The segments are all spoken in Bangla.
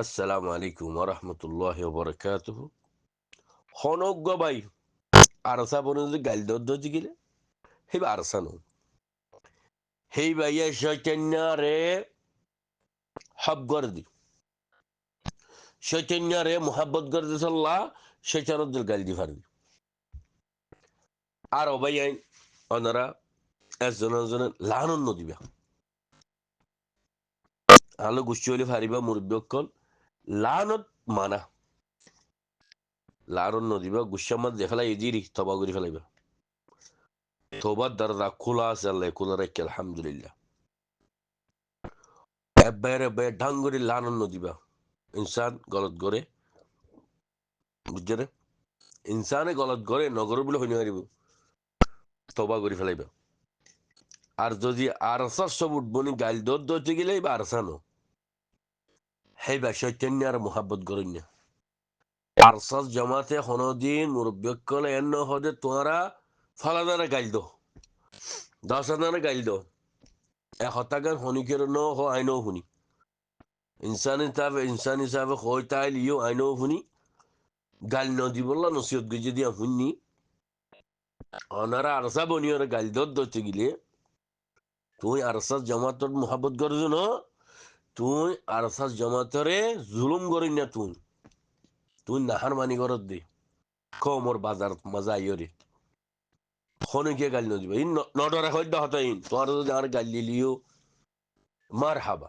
আসসালামু আলাইকুম ওরহমতুল্লাহ বরকাতুহ। হনজ্ঞ ভাই আরসা বনে যদি গাইল দর্জি গেলে হেবা আরসানো হেই ভাইয়া চৈতন্য রে হব গর্দি চৈতন্য রে মোহাব্বত গর্দি সাল্লাহ চৈতন্যদের গাইল দি ফারদি আর ভাই ওনারা একজন একজনের লাহানন্ন দিবা আলো গুষ্টি হলে ফারিবা মুরব্বকল লাহানত মানা লাহানন্ন দিবা গুসামাত দেখলা এদিরি তবা করি ফেলাইবা তোবার দরজা খোলা আছে আল্লাহ খোলা রাখি আলহামদুলিল্লাহ এব্বাইরে বে ঢাঙ্গুরি লাহানন্ন দিবা ইনসান গলত করে বুঝছে রে ইনসানে গলত করে নগর বলে হইতে পারিব তবা করে ফেলাইবা আর যদি আরসার সব উঠবনি গাইল দৌড় দৌড়তে গেলে বা আরসানো হেবা চৈতন্য আর মোহাব্বত করেন না আরসাস জমাতে হনদিন মুরব্বকল এন্ন হদে তোমরা ফালাদারে গাইল দো 10,000 গাইল দো এক হতাগান হনিকের ন হ আইনও শুনি ইনসান হিসাবে হয় তাই লিও আইনও শুনি গাল নদী বললা নসিহত গুজে দিয়া শুনি অনারা আরসা বনিয়র গাইল দৌড় দৌড়তে গেলে তুই আরসাস জমাতর মোহাব্বত করছো না তুই আরসাস জমাতরে জুলুম করিস না তুই নাহার মানি করত দে কমর বাজার মজা আইরে খনকে গাল নদিবা ইন নডরা হইদ হতাইন তোর যদি আর গাল দিলিও মার হাবা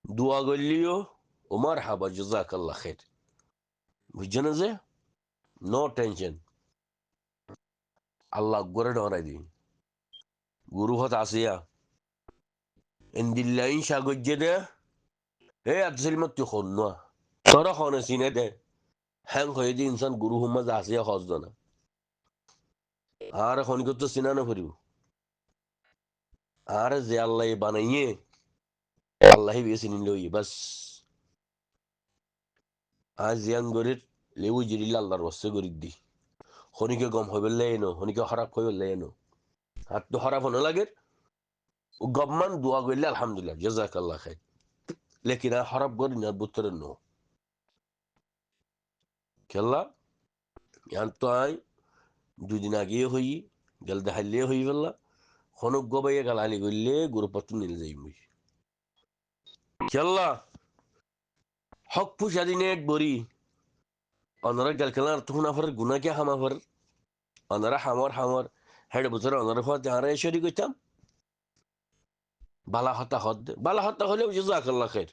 দোয়া গলিও ও মার হাবা জাযাকাল্লাহ খাইর বুঝছেন যে নো টেনশন আল্লাহ গরে ডরাই দিন গুরু হত আসিয়া ইন্দিল্লাইন সাগজ্জে দে হে আতসিল মত তুই খন না তোরা খনে সিনে দে হ্যাং হয়ে দি ইনসান গুরু হুম্মা আসিয়া খজ না আর খনিকত তো সিনা না ফুরিব আর যে আল্লাহ বানাইয়ে আল্লাহ বেশি নিলই বাস আজ জিয়ান গরির লেবু জিরিল আল্লাহর বস্তে গরির দি খনিকে গম হইবে লেনো খনিকে খারাপ হইবে লেনো হাত তো খারাপ হনে লাগে ও গমমান দোয়া করলে আলহামদুলিল্লাহ জাযাকাল্লাহ খাইর লেকিন আর খারাপ করি না বুতরে নো খেলা ইয়ান তো আই দুদিন আগে হই গেল দেখাইলে হই ফেললা খনক গবাইয়ে গালালি করলে গুরুপত্র নিলে যাইবি খেলা হক পুষা দিনে বরি অনারা গেল খেলা তখন আফার গুনা কে হামাফার অনারা হামর হেড বছর অনারা ফা যাহারা এসরি কইতাম বালা হতা হলেও জাযাকাল্লাহ খাইর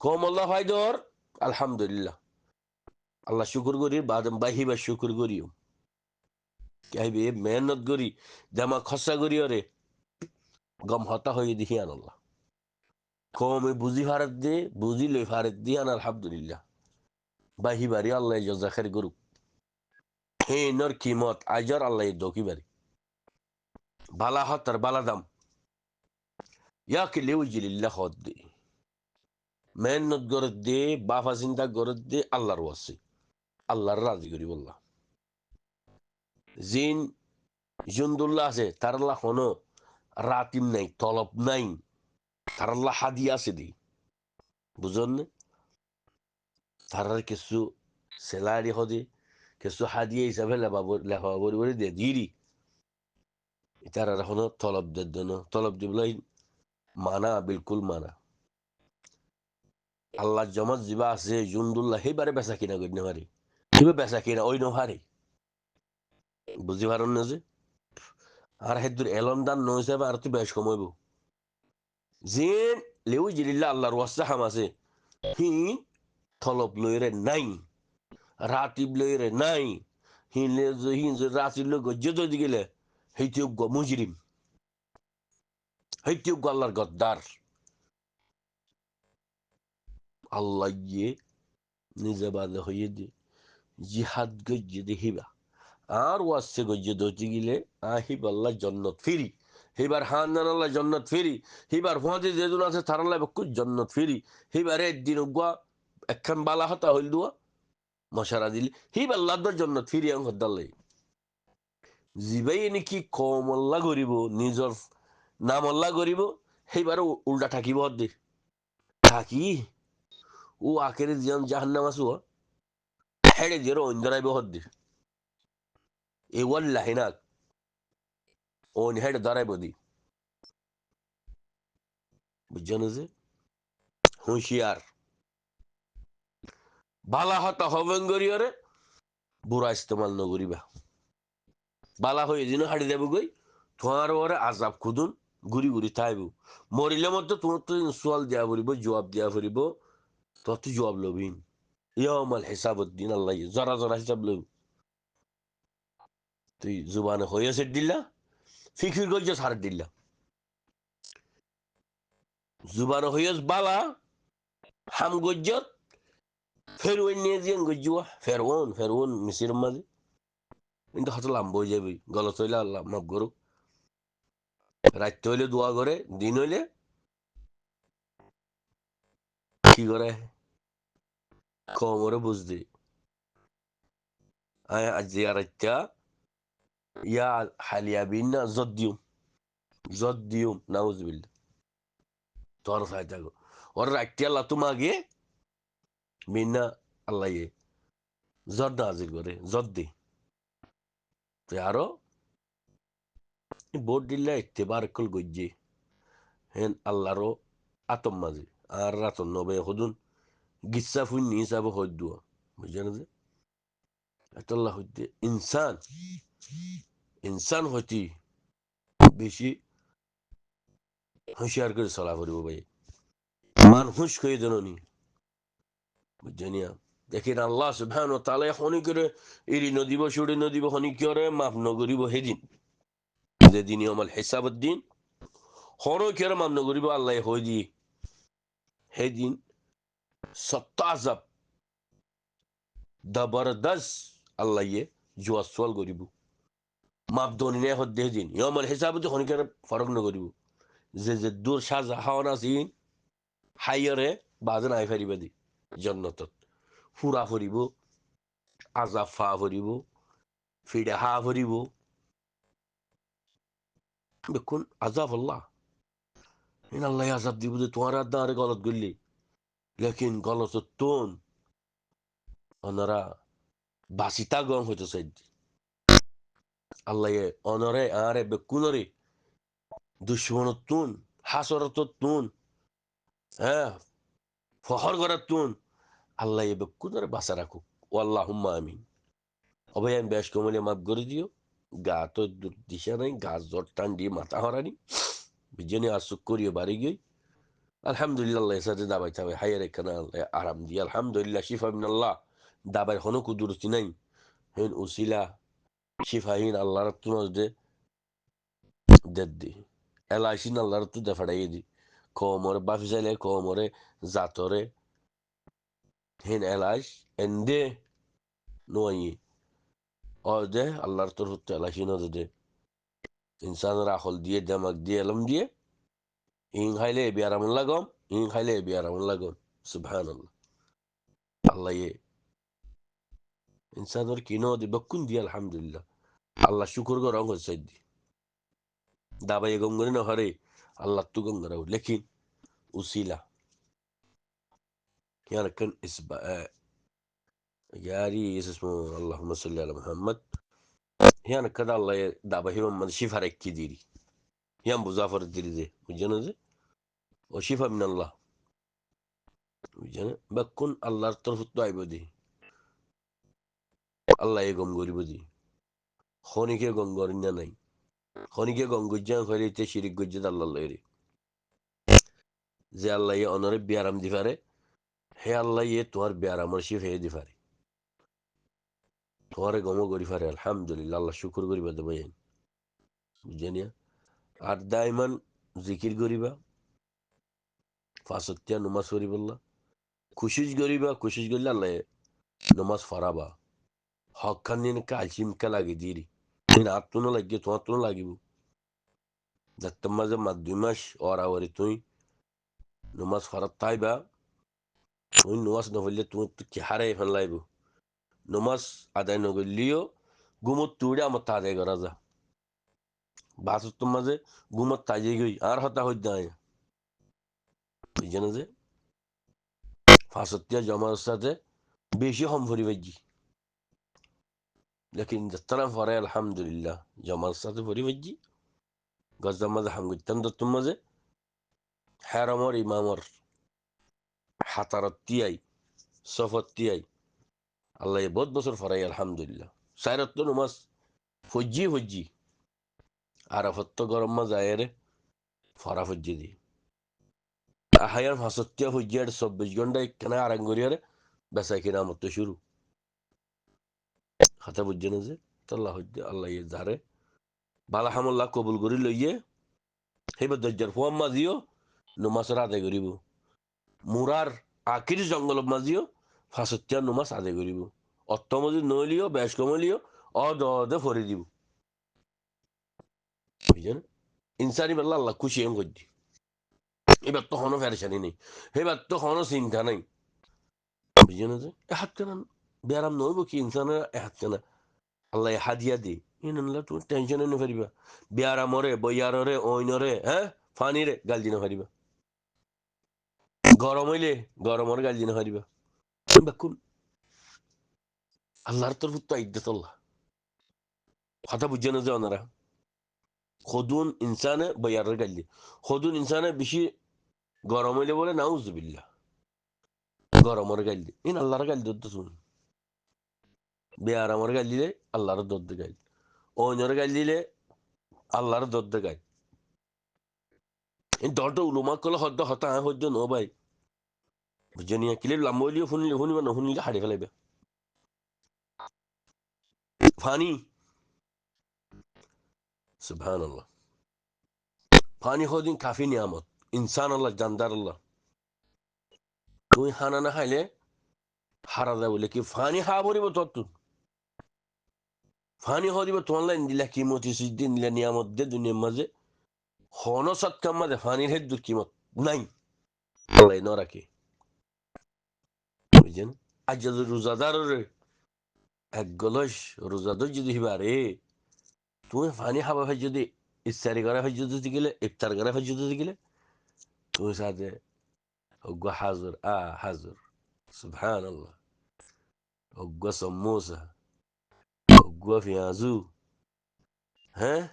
কম আল্লাহ ফায়দর আলহামদুলিল্লাহ আল্লাহ শুকুর করি বাদম বাহিবা শুকুর করিও কাইবে মেহনত করি জামা খসা করি ওরে গম হতা হয়ে দেখি আন আল্লাহ কমে বুঝি ফারাত দে বুঝি লই ফারাত দি আন আলহামদুলিল্লাহ বাহি বাড়ি আল্লাহ জজা খের করুক হে নর কিমত আজর আল্লাহ দকি বাড়ি বালা হতার বালা দাম ইয়াকে লেউজিলিল্লাহ হদ দে মেহনত গরত দে বাফা চিন্তা গরত দে আল্লাহর ওয়াসি আল্লাহর রাজি করি বললাম জিন জুন্দুল্লাহ আছে তার আল্লাহ হনো রাতিম নাই তলব নাই তার আল্লাহ হাদি আছে দি বুঝন তার কিছু স্যালারি হদে কিছু হাদিয়া হিসাবে লেখা বরি দিয়ে দিরি তার এখনো তলব দের জন্য তলব দিবলাই মানা বিলকুল মানা আল্লাহ জমত যিবা আছে জুন্দুল্লাহ সেইবারে বেচা কিনা করি নাপারি কিবা বেচা কিনা ওই নহারে বুঝি পারেন না যে আর হেদুর এলম দান ন হিসাবে আর তুই বেশ কমাইব জিন লেউ জিলিল্লা আল্লাহর ওয়াস্তা হাম আছে হি থলব লইরে নাই রাতিব লইরে নাই হি রাতিব লই গজ্জে যদি গেলে হেইটিও গ মুজরিম হেইটিও গ আল্লাহর গদ্দার আল্লাহ গিয়ে নিজে বাদে হইয়ে দিয়ে জিহাদ গজ্জে দেখিবা আর ওয়াসে গজ্জে দইতে গেলে আহিব আল্লাহ জন্নত ফিরি হিবার হান আল্লাহ জন্নত ফিরি হিবার ফোঁতে যেদিন আছে তার আল্লাহ খুব জন্নত ফিরি হিবার একদিন উগুয়া একখান বালা হতা হইল দুয়া মশারা দিলি হিবার লাদ্দর জন্নত ফিরি আং হদ্দাল্লাই জিবাই নাকি কম আল্লাহ করিব নিজর নাম আল্লাহ করিব সেইবারে উল্টা থাকিব দে থাকি ও আখেরে জিয়ান জাহান্নাম আসু হেড়ে জেরো অন্দরাই বহদ্দি এ ওয়াল্লাহি না ওন হেড দাঁড়াই বদি বুঝছেন যে হুঁশিয়ার বালা হতা হবেন গরিয়রে বুড়া ইস্তেমাল নগরিবা বালা হয়ে দিন হাড়ি দেব গই তোমার ওরে আজাব খুদুন ঘুরি ঘুরি থাইব মরিলে মধ্যে তোমার তো সোয়াল দেওয়া পড়িব জবাব দেওয়া পড়িব তোর তো জবাব লবিন ইয়ামাল হিসাব উদ্দিন আল্লাহ জরা জরা হিসাব লব তুই জুবানে হয়েছে দিল্লা ফিকির গজ্জ সার দিল্লা জুবানে হয়েছ বালা হাম গজ্জত ফেরওয়ান নিয়ে যে গজ্জুয়া ফেরওয়ান মিশির মাঝে কিন্তু হাতে লাম্ব হয়ে যাবি গলত হইলে আল্লাহ মাফ করুক রাত হইলে দোয়া করে দিন হইলে কি করে কমরে বুঝদি আজ জিয়ারাতটা ইয়া হালিয়া বিন্না জদ্দিউম নাউজুবিল্লাহ তোর সাই থাকো ওর রাতটি আল্লাহ তোমাকে বিন্না আল্লাহ জদ হাজির করে জদ্দি তো আরো বোর্ড দিল্লা ইত্তেবার কল গজ্জি হেন আল্লাহরও আতম মাঝে আর রাতন নবে হদুন গিসা ফুন হিসাবে হদ্দুয়া বুঝলেন যে আল্লাহ হইতে ইনসান হইতে বেশি হুঁশিয়ার করে চলা করিব ভাই মান হুঁশ করে জননী বুঝছেনিয়া দেখেন আল্লাহ সুবহানাহু ওয়া তাআলা হনি করে ইরি নদীব সুড়ি নদীব হনি করে মাফ নগরিব হেদিন যেদিন ইয়ামাল হিসাবউদ্দিন হনো করে মাফ নগরিব আল্লাহ হই দি হেদিন সত্তা আযাব জবরদস্ত আল্লাহ জুয়াসওয়াল করিব মাপ দনিনে হদ্দে দিন ইয়ামাল হিসাবউদ্দিন হনি করে ফরক নগরিব যে দূর সাজা হাওনা সিন হাইয়রে বাজে নাই ফারিবা দি জন্নতত ফুরা ফুরিব আজাব ফা ফুরিব ফিডে হা ফুরিব দেখুন আজাব আল্লাহ ইন আল্লাহ আজাব দিব যে তোমার আদারে গলত গলি লেকিন গলত তোন ওনারা বাসিতা গম হইতো চাই আল্লাহ অনরে আরে বেকুনরে দুশ্মনত তুন হাসরত তুন হ্যাঁ ফহর করার তুন আল্লাহ বেকুনরে বাসা রাখুক ও আল্লাহ হুম্মা আমিন অভয় আমি বেশ কমলে মাফ করে দিও গা তো দিশা নাই গাছ জ্বর টান দিয়ে মাথা হরানি বিজনে আসুক করিও বাড়ি গই আলহামদুলিল্লাহ সাথে দাবাই থাবে হাইয়ার এখানে আরাম দিয়ে আলহামদুলিল্লাহ শিফা মিনাল্লাহ দাবাই হনো কুদুরতি নাই হেন উসিলা শিফাহীন আল্লাহর তুনস দে দেদ্দি এলাইসিন আল্লাহর তু দে ফাড়াইয়ে দি কোমরে বাফি চাইলে কোমরে জাতরে হেন এলাইস এন্দে নোয়াই ও দে আল্লাহর তোর হতে এলাইসিন দে ইনসানের আখল দিয়ে দেমাক দিয়ে এলম দিয়ে ইং খাইলে বিয়ারামুন লাগম ইং খাইলে বিয়ারামুন লাগম সুবহানাল্লাহ আল্লাহ ইনসানের কিনো দি বকুন দি আলহামদুলিল্লাহ আল্লাহ শুকুর গো রং হচ্ছে দি দাবাই গঙ্গরি না হরে আল্লাহ তু গঙ্গরাও লেকিন উসিলা يعني كان جاري اسمه اللهم صل على محمد يعني كذا الله دابا هي من شفا ركي ديري يام بزافر ديري دي وجنزه وشفا من الله وجنه بكون الله طرف الطيب دي الله يقوم غريب دي خونيكي قوم غورنا ناي خونيكي قوم گجان خريته شريك گجد الله ليري যে আল্লাহ অনরে বিয়ারাম দি পারে হে আল্লাহ তোমার বিয়ারামর শিফ হে দি পারে তোমারে গম করি পারে আলহামদুলিল্লাহ আল্লাহ শুকুর করিবা দেব বুঝিয়া আর দাইমান জিকির করিবা ফাঁসতিয়া নমাজ করিবল্লা খুশিস করিবা খুশিস করলে আল্লাহ নমাজ ফরাবা হক খান কালচিমকা লাগে দিরি আত্মনো লাগিয়ে তোমার তো লাগিব যার মাঝে মা 2 মাস ওরাওয়ারি তুই নমাজ ফরাত তাইবা তুই নমাজ নফরলে তুমি তো কি হারাই ফেলাইব নমাজ আদায় নগরলিও গুমত তুড়ে আমার তা আদায় করা যা বাসুর মাঝে গুমত তাজে গই আর হতা হইতে হয় বুঝছেন যে ফাঁসতিয়া জমার সাথে বেশি হম ফরি বাজি লেকিন যাত্রা পরে আলহামদুলিল্লাহ জমার সাথে ফরি বাজি গজদার মাঝে হাম করতাম দত্তর মাঝে হ্যারমর ইমামর হাতারতিয়াই সফতিয়াই আল্লাহ বহুত বছর ফরাই আলহামদুলিল্লাহ সাইরত্ব নমাজ ফজ্জি আরাফত্ত গরম মা যায় রে ফরা ফজ্জি দি আহায়ার ফাঁসতিয়া ফজ্জি আর 24 ঘন্টা একখানে আরাঙ্গরিয়ারে বেচা কিনা মতো শুরু হাতে বুঝছে না যে তাল্লাহ হজ্জে আল্লাহ যারে বালা হামল্লাহ কবুল করি লইয়ে সেইবার দরজার ফুয়াম মাজিও নমাজের আদায় করিব মুরার আকির জঙ্গল মাজিও ফাঁসতিয়া নমাজ আদায় করিব অর্থমজি নলিও বেশ কমলিও অদে ফরি দিব বুঝছেন ইনসানি বেলা আল্লাহ খুশি এম করছি এবার তো হনো ফেরেশানি নেই এবার তো হনো চিন্তা নাই বুঝছেন যে এহাত কেনা বেয়ারাম নইব কি ইনসানের এহাত কেনা আল্লাহ হাদিয়া দি ইনলা তুমি টেনশন এনে ফেরিবা বেয়ারামরে বইয়াররে ওইনরে হ্যাঁ ফানিরে গাল দিনে ফারিবা গরম হইলে গরমরে গাল দিনে ফারিবা বাকুল আল্লাহর তরফ তো ইদ্দতল্লাহ কথা বুঝছেন যে ওনারা খদুন ইনসানে বইয়ারের গাল দি খদুন ইনসানে বেশি গরম হইলে বলে নাউজুবিল্লাহ গরমরে গাল দি ইন আল্লাহর গাল দিতে শুন বেয়ারামরে গাল দিলে আল্লাহর দদ্দ গাল ওইনরে গাল দিলে আল্লাহর দদ্দ গাল এই দলটা উলুমা করলে হদ্দ হতা হদ্দ ন ভাই বুঝে কিলে লাম্বলিও শুনিলে শুনিবা নশুনিলে হারি ফেলাইবে ফানি সুবহানাল্লাহ ফানি হদিন কাফি নিয়ামত ইনসান আল্লাহ জানদার আল্লাহ তুই হানা না খাইলে হারা দা বলে কি ফানি হা পড়িব তোর তুন ফানি হদিব তোমার লাইন দিলা কিমতি সিদ্দিন দিলা নিয়ামত দে দুনিয়ার মাঝে হন সৎকাম মাঝে ফানির হেদ দূর কিমত নাই আল্লাহ ন রাখে বুঝছেন আজ যদি রোজাদার এক গলস রোজাদার যদি হিবারে তুমি ফানি খাবা ভাই যদি ইফতারি করা হয় যদি গেলে ইফতার করা হয় যদি গেলে তুমি সাথে অজ্ঞ হাজর হাজর সুবহান আল্লাহ অজ্ঞ সমোসা অজ্ঞ পেঁয়াজু হ্যাঁ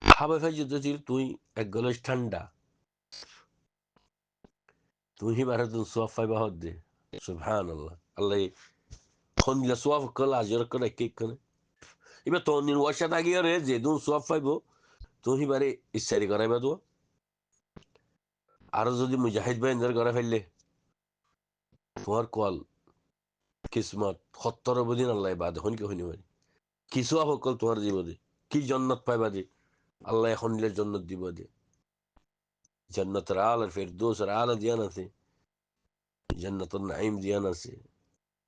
খাবা ভাই যদি তুই এক গলস ঠান্ডা তুই হিবারে তুমি সোয়াব পাইবা হদ দে সুবহান আল্লাহ আল্লাহ খন দিলা সোয়াব কল আজর করে কেক করে এবার তোর নিন ওয়াশা থাকিয়ে রে যে তুমি সোয়াব পাইব তুমি হিবারে ইফতারি করাইবা তো আরো যদি মুজাহিদ ভাই করে ফেললে তোমার কল কিসমত 70 দিন আল্লাহ বাদ হনকে হইনি পারি কিছু সকল তোমার দিব দে কি জন্নত পাইবা দে আল্লাহ এখন নিলে জন্নত দিব দে জন্নতের আল ফেরদৌসের আলা দিয়ান আছে জন্নতুল নাইম দিয়ান আছে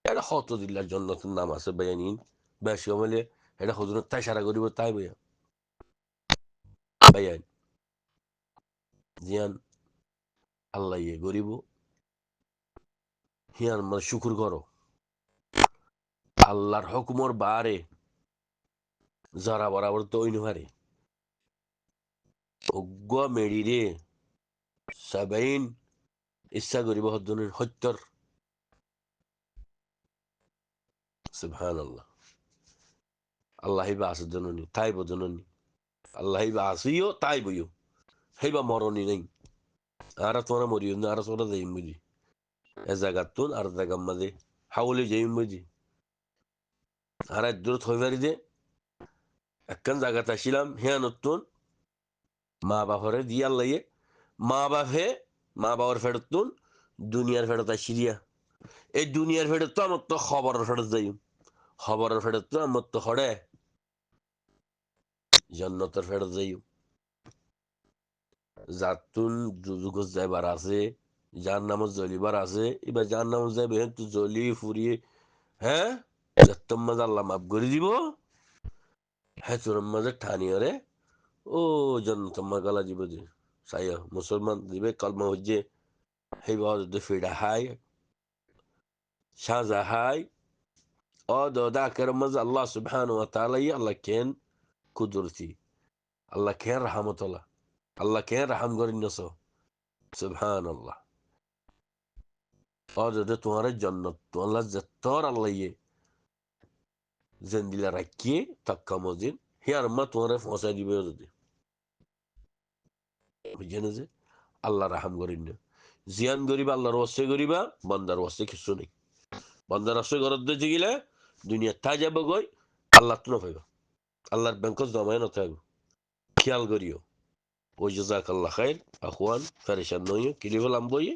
এটা হত দিল্লার জন্নতের নাম আছে বেয়ানিন বেশ কমলে এটা হজুর তাই সারা করিব তাই বইয়া বেয়ান জিয়ান আল্লাহ ইয়ে গরিব হিয়ান মানে শুকুর করো আল্লাহর হুকুমর বারে যারা বরাবর তো ওই নুহারে অজ্ঞ মেড়িরে সাবাইন ইচ্ছা করিব হদ্দনের সত্যর সুবহান আল্লাহ আল্লাহ বা আছে জননী তাই বো জননী আল্লাহ বা আসিও তাই বইও সেইবা মরণী নেই আর তোরা মরিও না আর তোরা যাইম বুঝি এ জায়গার তুন আর জায়গার মাঝে হাওলে যাইম বুঝি আর এক দূর থইবারি দে একখান জায়গাতে আসিলাম হ্যাঁ নতুন মা বাপরে দিয়ে আল্লাহ মা বাবার ফেরত তুন দুনিয়ার ফেরত আসিয়া এই দুনিয়ার ফেরত তো আমার তো খবরের ফেরত যাই খবরের ফেরত তো আমার তো হড়ে জন্নতের ফেরত যাই যাতুন যুগত যাইবার আছে যার নামত জ্বলিবার আছে এবার যার নামত যাইবে তো জ্বলি ফুরিয়ে হ্যাঁ যত্তম মাঝে আল্লাহ মাফ করে দিব হ্যাঁ তোর মাঝে ঠানিয়রে ও জন্নতম্মা গলা দিব যে সাইয়া মুসলমান দিবে কলমা হচ্ছে সেই বাদ ফিডা হাই সাজা হাই ও দা কেরম মাঝে আল্লাহ সুবহান ওয়া তাআলা আল্লাহ কেন কুদরতি আল্লাহ কেন রহমতুল্লাহ আল্লাহ কেন রহম করেন নস সুবহান আল্লাহ অযথা তোমার জন্নত তোমার যেতর আল্লাহ জেন্দিলা রাখিয়ে তাক্কা মজিন হিয়ার মা তোমার পৌঁছাই দিবে যদি বুঝছেন যে আল্লাহ রাহাম করিন না জিয়ান গরিবা আল্লাহর ওয়াস্তে গরিবা বান্দার ওয়াস্তে কিছু নেই বান্দার আসে ঘরত দিয়ে গেলে দুনিয়া তাই যাব গই আল্লাহ তো নফাইবা আল্লাহর ব্যাংকত জমায় নথাইব খেয়াল করিও ওই জাজাক আল্লাহ খাইর আখওয়ান ফেরেশান নইও কিলি বলাম বই